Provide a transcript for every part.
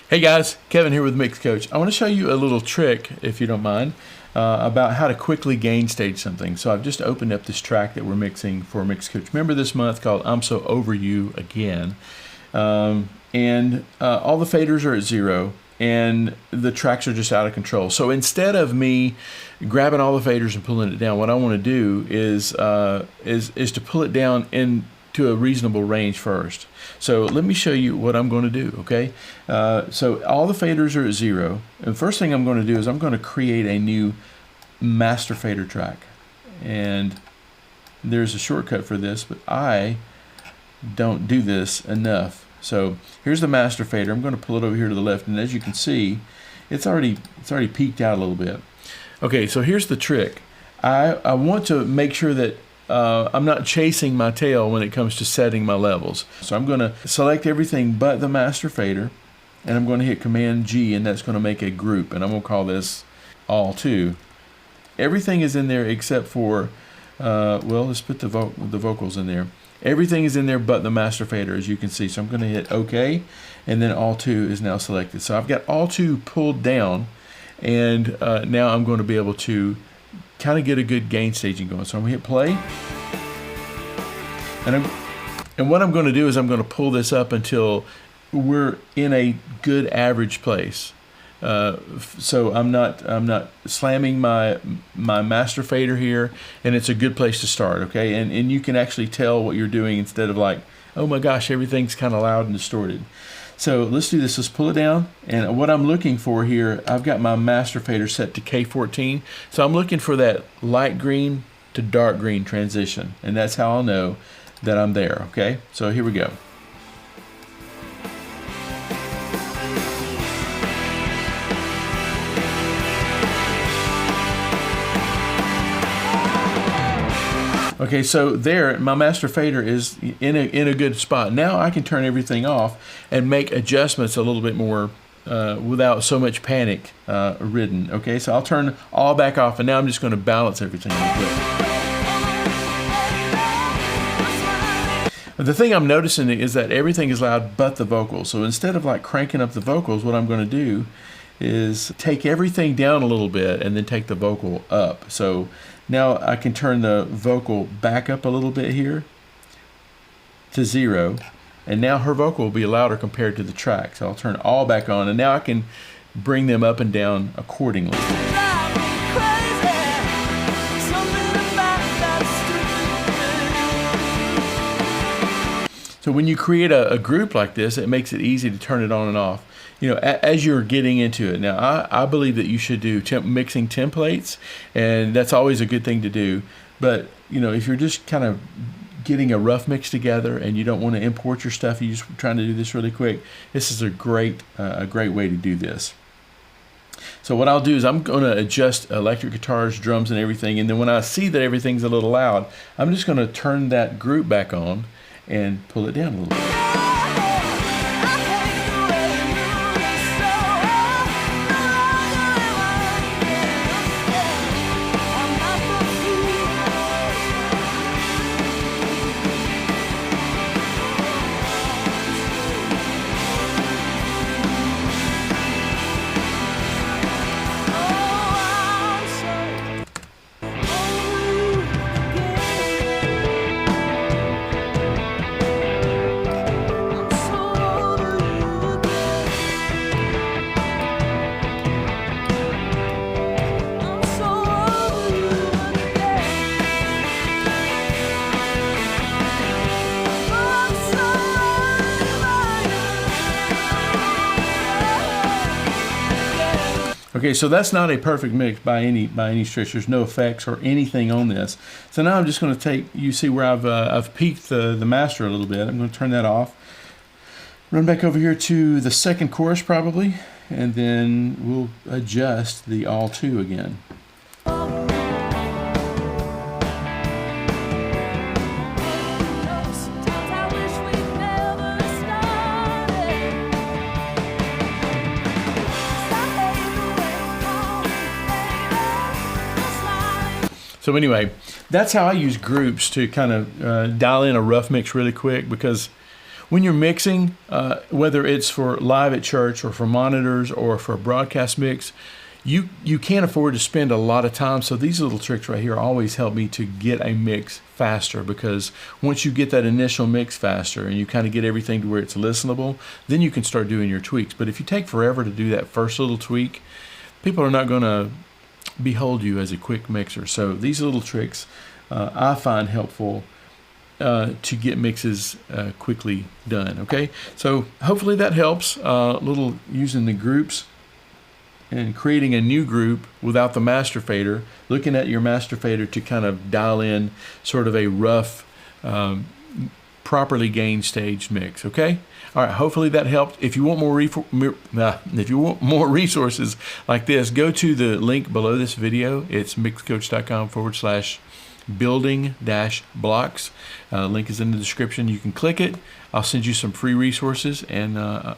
Hey guys, Kevin here with Mix Coach. I want to show you a little trick, if you don't mind, about how to quickly gain stage something. So I've just opened up this track that we're mixing for Mix Coach Member this month called I'm So Over You Again. And all the faders are at 0 and the tracks are just out of control. So instead of me grabbing all the faders and pulling it down, what I want to do is to pull it down into a reasonable range first. So let me show you what I'm going to do, okay? So all the faders are at 0. And the first thing I'm going to do is I'm going to create a new master fader track. And there's a shortcut for this, but I don't do this enough. So here's the master fader. I'm going to pull it over here to the left, and as you can see, it's already peaked out a little bit. Okay, so here's the trick. I want to make sure that I'm not chasing my tail when it comes to setting my levels. So I'm going to select everything but the master fader, and I'm going to hit Command G, and that's going to make a group, and I'm going to call this all 2. Everything is in there except for, well, let's put the vocals in there. Everything is in there but the master fader, as you can see. So I'm going to hit OK, and then all 2 is now selected. So I've got all 2 pulled down, and now I'm going to be able to kind of get a good gain staging going. So I'm going to hit play, and what I'm going to do is I'm going to pull this up until we're in a good average place. So I'm not slamming my master fader here, and it's a good place to start, okay? And you can actually tell what you're doing instead of like, oh my gosh, everything's kind of loud and distorted. So let's do this. Let's pull it down. And what I'm looking for here, I've got my master fader set to K14. So I'm looking for that light green to dark green transition, and that's how I'll know that I'm there, okay? So here we go. Okay, so there, my master fader is in a good spot. Now I can turn everything off and make adjustments a little bit more without so much panic ridden. Okay, so I'll turn all back off, and now I'm just going to balance everything real quick. The thing I'm noticing is that everything is loud but the vocals. So instead of like cranking up the vocals, what I'm going to do is take everything down a little bit and then take the vocal up. So now I can turn the vocal back up a little bit here to 0, and now her vocal will be louder compared to the track. So I'll turn all back on, and now I can bring them up and down accordingly. So when you create a group like this, it makes it easy to turn it on and off. You know, as you're getting into it. Now, I believe that you should do mixing templates, and that's always a good thing to do. But, you know, if you're just kind of getting a rough mix together and you don't want to import your stuff, you're just trying to do this really quick, this is a great way to do this. So what I'll do is I'm going to adjust electric guitars, drums, and everything. And then when I see that everything's a little loud, I'm just going to turn that group back on and pull it down a little bit. Okay, so that's not a perfect mix by any stretch. There's no effects or anything on this. So now I'm just going to take, you see where I've peaked the master a little bit. I'm going to turn that off. Run back over here to the second chorus probably, and then we'll adjust the all 2 again. So anyway, that's how I use groups to kind of dial in a rough mix really quick, because when you're mixing, whether it's for live at church or for monitors or for a broadcast mix, you can't afford to spend a lot of time. So these little tricks right here always help me to get a mix faster, because once you get that initial mix faster and you kind of get everything to where it's listenable, then you can start doing your tweaks. But if you take forever to do that first little tweak, people are not going to behold you as a quick mixer. So these little tricks I find helpful to get mixes quickly done. Okay, so hopefully that helps. Little using the groups and creating a new group without the master fader, looking at your master fader to kind of dial in sort of a rough, properly gain staged mix. Okay, all right. Hopefully that helped. If you want more resources like this, go to the link below this video. It's mixcoach.com/building-blocks. Link is in the description. You can click it. I'll send you some free resources, and I'll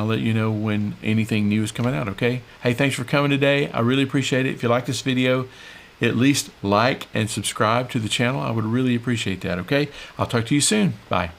let you know when anything new is coming out, okay? Hey, thanks for coming today. I really appreciate it. If you like this video, at least like and subscribe to the channel. I would really appreciate that, okay? I'll talk to you soon. Bye.